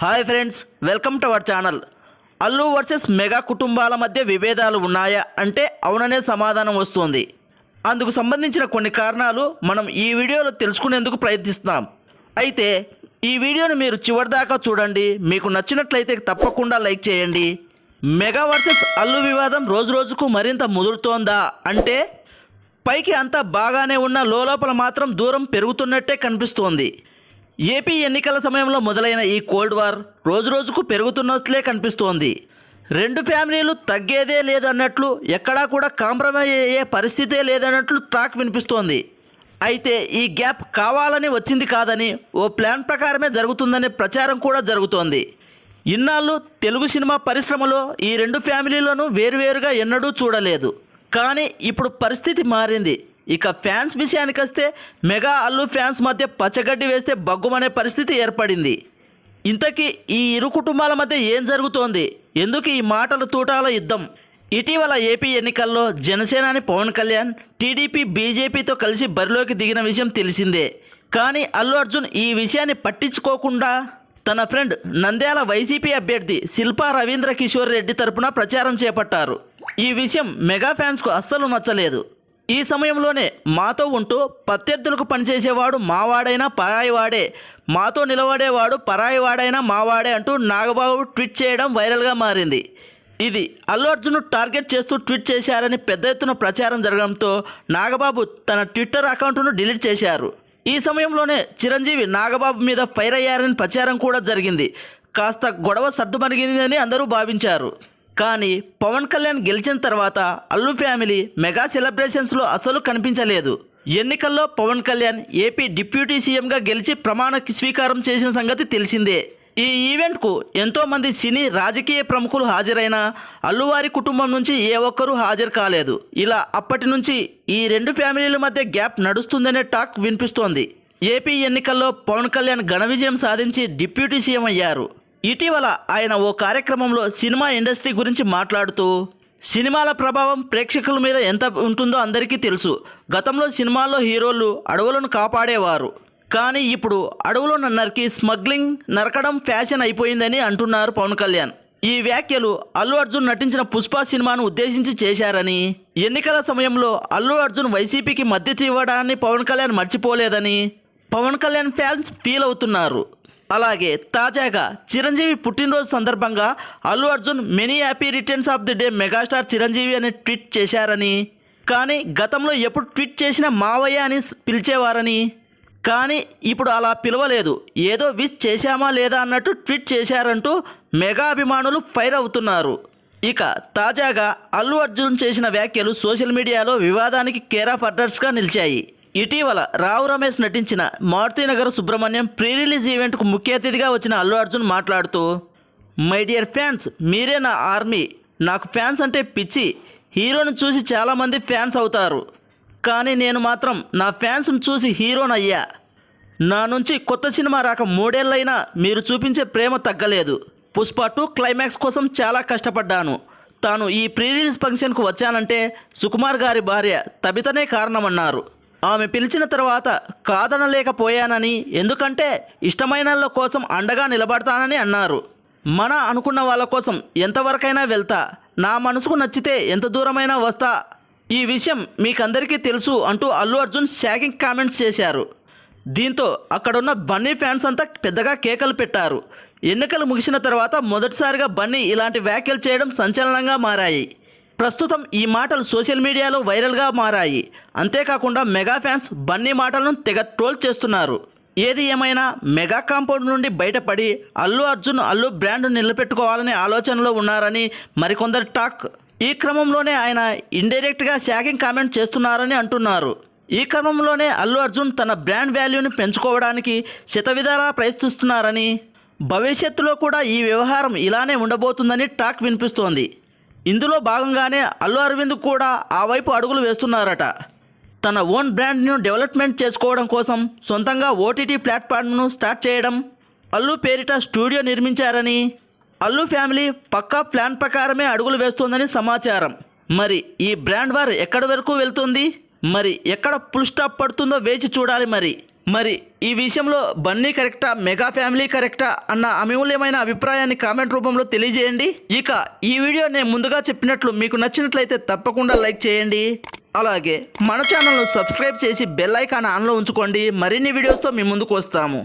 Hi friends, welcome to our channel. Allu versus mega కుటుంబాల మధ్య విభేదాలు ఉన్నాయా అంటే అవుననే సమాధానం వస్తుంది. అందుకు సంబంధించిన కొన్ని కారణాలు మనం ఈ వీడియోలో తెలుసుకునేందుకు ప్రయత్నిస్తాం. అయితే ఈ వీడియోని మీరు చివరిదాకా చూడండి. మీకు నచ్చినట్లయితే తప్పకుండా లైక్ చేయండి. మెగా వర్సెస్ అల్లు వివాదం రోజురోజుకు మరింత ముదురుతోందా అంటే పైకి అంతా బాగానే ఉన్న లోపల మాత్రం దూరం పెరుగుతున్నట్టే కనిపిస్తోంది. ఏపీ ఎన్నికల సమయంలో మొదలైన ఈ కోల్డ్ వార్ రోజురోజుకు పెరుగుతున్నట్లే కనిపిస్తోంది. రెండు ఫ్యామిలీలు తగ్గేదే లేదన్నట్లు, ఎక్కడా కూడా కాంప్రమైజ్ అయ్యే పరిస్థితే లేదన్నట్లు టాక్ వినిపిస్తోంది. అయితే ఈ గ్యాప్ కావాలని వచ్చింది కాదని, ఓ ప్లాన్ ప్రకారమే జరుగుతుందనే ప్రచారం కూడా జరుగుతోంది. ఇన్నాళ్ళు తెలుగు సినిమా పరిశ్రమలో ఈ రెండు ఫ్యామిలీలను వేరువేరుగా ఎన్నడూ చూడలేదు. కానీ ఇప్పుడు పరిస్థితి మారింది. ఇక ఫ్యాన్స్ విషయానికి వస్తే మెగా అల్లు ఫ్యాన్స్ మధ్య పచ్చగడ్డి వేస్తే బగ్గుమనే పరిస్థితి ఏర్పడింది. ఇంతకీ ఈ ఇరు కుటుంబాల మధ్య ఏం జరుగుతోంది? ఎందుకు ఈ మాటల తూటాల యుద్ధం? ఇటీవల ఏపీ ఎన్నికల్లో జనసేనాని పవన్ కళ్యాణ్ టీడీపీ బీజేపీతో కలిసి బరిలోకి దిగిన విషయం తెలిసిందే. కానీ అల్లు అర్జున్ ఈ విషయాన్ని పట్టించుకోకుండా తన ఫ్రెండ్ నంద్యాల వైసీపీ అభ్యర్థి శిల్పా రవీంద్ర కిషోర్ రెడ్డి తరపున ప్రచారం చేపట్టారు. ఈ విషయం మెగా ఫ్యాన్స్కు అస్సలు నచ్చలేదు. ఈ సమయంలోనే మాతో ఉంటూ ప్రత్యర్థులకు పనిచేసేవాడు మావాడైనా పరాయివాడే, మాతో నిలబడేవాడు పరాయివాడైనా మావాడే అంటూ నాగబాబు ట్వీట్ చేయడం వైరల్గా మారింది. ఇది అల్లు అర్జున్ టార్గెట్ చేస్తూ ట్వీట్ చేశారని పెద్ద ఎత్తున ప్రచారం జరగడంతో నాగబాబు తన ట్విట్టర్ అకౌంట్ను డిలీట్ చేశారు. ఈ సమయంలోనే చిరంజీవి నాగబాబు మీద ఫైర్ అయ్యారని ప్రచారం కూడా జరిగింది. కాస్త గొడవ సర్దుమణిగిందని అందరూ భావించారు. కానీ పవన్ కళ్యాణ్ గెలిచిన తర్వాత అల్లు ఫ్యామిలీ మెగా సెలబ్రేషన్స్లో అసలు కనిపించలేదు. ఎన్నికల్లో పవన్ కళ్యాణ్ ఏపీ డిప్యూటీ సీఎంగా గెలిచి ప్రమాణ స్వీకారం చేసిన సంగతి తెలిసిందే. ఈ ఈవెంట్కు ఎంతోమంది సినీ రాజకీయ ప్రముఖులు హాజరైనా అల్లువారి కుటుంబం నుంచి ఏ ఒక్కరూ హాజరు కాలేదు. ఇలా అప్పటి నుంచి ఈ రెండు ఫ్యామిలీల మధ్య గ్యాప్ నడుస్తుందనే టాక్ వినిపిస్తోంది. ఏపీ ఎన్నికల్లో పవన్ కళ్యాణ్ ఘన విజయం సాధించి డిప్యూటీ సీఎం అయ్యారు. ఇటీవల ఆయన ఓ కార్యక్రమంలో సినిమా ఇండస్ట్రీ గురించి మాట్లాడుతూ సినిమాల ప్రభావం ప్రేక్షకుల మీద ఎంత ఉంటుందో అందరికీ తెలుసు. గతంలో సినిమాల్లో హీరోలు అడవులను కాపాడేవారు. కానీ ఇప్పుడు అడవులను నరికి స్మగ్లింగ్ నరకడం ఫ్యాషన్ అయిపోయిందని అంటున్నారు పవన్ కళ్యాణ్. ఈ వ్యాఖ్యలు అల్లు అర్జున్ నటించిన పుష్ప సినిమాను ఉద్దేశించి చేశారని, ఎన్నికల సమయంలో అల్లు అర్జున్ వైసీపీకి మద్దతు ఇవ్వడాన్ని పవన్ కళ్యాణ్ మర్చిపోలేదని పవన్ కళ్యాణ్ ఫ్యాన్స్ ఫీల్ అవుతున్నారు. అలాగే తాజాగా చిరంజీవి పుట్టినరోజు సందర్భంగా Allu Arjun many happy returns of the day megastar Chiranjeevi అని ట్వీట్ చేశారని, కానీ గతంలో ఎప్పుడు ట్వీట్ చేసినా మావయ్య అని పిలిచేవారని, కానీ ఇప్పుడు అలా పిలవలేదు, ఏదో విష్ చేశామా లేదా అన్నట్టు ట్వీట్ చేశారంటూ మెగా అభిమానులు ఫైర్ అవుతున్నారు. ఇక తాజాగా అల్లు అర్జున్ చేసిన వ్యాఖ్యలు సోషల్ మీడియాలో వివాదానికి కేర్ ఆఫ్ అడ్రస్గా నిలిచాయి. ఇటీవల రావు రమేష్ నటించిన మారుతినగర్ సుబ్రహ్మణ్యం ప్రీ రిలీజ్ ఈవెంట్కు ముఖ్య అతిథిగా వచ్చిన అల్లు అర్జున్ మాట్లాడుతూ, మై డియర్ ఫ్యాన్స్, మీరే నా ఆర్మీ. నాకు ఫ్యాన్స్ అంటే పిచ్చి. హీరోని చూసి చాలామంది ఫ్యాన్స్ అవుతారు, కానీ నేను మాత్రం నా ఫ్యాన్స్ను చూసి హీరోని అయ్యా. నా నుంచి కొత్త సినిమా రాక 3 ఏళ్ళైనా మీరు చూపించే ప్రేమ తగ్గలేదు. పుష్ప 2 క్లైమాక్స్ కోసం చాలా కష్టపడ్డాను. తాను ఈ ప్రీ రిలీజ్ ఫంక్షన్కు వచ్చానంటే సుకుమార్ గారి భార్య తబితనే కారణమన్నారు. ఆమె పిలిచిన తర్వాత కాదనలేకపోయానని, ఎందుకంటే ఇష్టమైన వాళ్ళ కోసం అండగా నిలబడతానని అన్నారు. మన అనుకున్న వాళ్ళ కోసం ఎంతవరకైనా వెళ్తా. నా మనసుకు నచ్చితే ఎంత దూరమైనా వస్తా. ఈ విషయం మీకందరికీ తెలుసు అంటూ అల్లు అర్జున్ షాకింగ్ కామెంట్స్ చేశారు. దీంతో అక్కడున్న బన్నీ ఫ్యాన్స్ అంతా పెద్దగా కేకలు పెట్టారు. ఎన్నికలు ముగిసిన తర్వాత మొదటిసారిగా బన్నీ ఇలాంటి వ్యాఖ్యలు చేయడం సంచలనంగా మారాయి. ప్రస్తుతం ఈ మాటలు సోషల్ మీడియాలో వైరల్గా మారాయి. అంతేకాకుండా మెగా ఫ్యాన్స్ బన్నీ మాటలను తెగ ట్రోల్ చేస్తున్నారు. ఏది ఏమైనా మెగా కాంపౌండ్ నుండి బయటపడి అల్లు అర్జున్ అల్లు బ్రాండ్ నిలబెట్టుకోవాలనే ఆలోచనలో ఉన్నారని మరికొందరు టాక్. ఈ క్రమంలోనే ఆయన ఇండైరెక్ట్గా షాకింగ్ కామెంట్ చేస్తున్నారని అంటున్నారు. ఈ క్రమంలోనే అల్లు అర్జున్ తన బ్రాండ్ వాల్యూని పెంచుకోవడానికి శతవిధాలా ప్రయత్నిస్తున్నారని, భవిష్యత్తులో కూడా ఈ వ్యవహారం ఇలానే ఉండబోతుందని టాక్ వినిపిస్తోంది. ఇందులో భాగంగానే అల్లు అరవింద్ కూడా ఆ వైపు అడుగులు వేస్తున్నారట. తన ఓన్ బ్రాండ్ను డెవలప్మెంట్ చేసుకోవడం కోసం సొంతంగా ఓటీటీ ప్లాట్ఫామ్ను స్టార్ట్ చేయడం, అల్లు పేరిట స్టూడియో నిర్మించారని, అల్లు ఫ్యామిలీ పక్కా ప్లాన్ ప్రకారమే అడుగులు వేస్తోందని సమాచారం. మరి ఈ బ్రాండ్ వార్ ఎక్కడి వరకు వెళ్తుంది? మరి ఎక్కడ ఫుల్ స్టాప్ పడుతుందో వేచి చూడాలి. మరి ఈ విషయంలో బన్నీ కరెక్టా, మెగా ఫ్యామిలీ కరెక్టా అన్న అమూల్యమైన అభిప్రాయాన్ని కామెంట్ రూపంలో తెలియజేయండి. ఇక ఈ వీడియో నేను ముందుగా చెప్పినట్లు మీకు నచ్చినట్లయితే తప్పకుండా లైక్ చేయండి. అలాగే మన ఛానల్ను సబ్స్క్రైబ్ చేసి బెల్ ఐకాన్ ఆన్లో ఉంచుకోండి. మరిన్ని వీడియోస్తో మీ ముందుకు వస్తాము.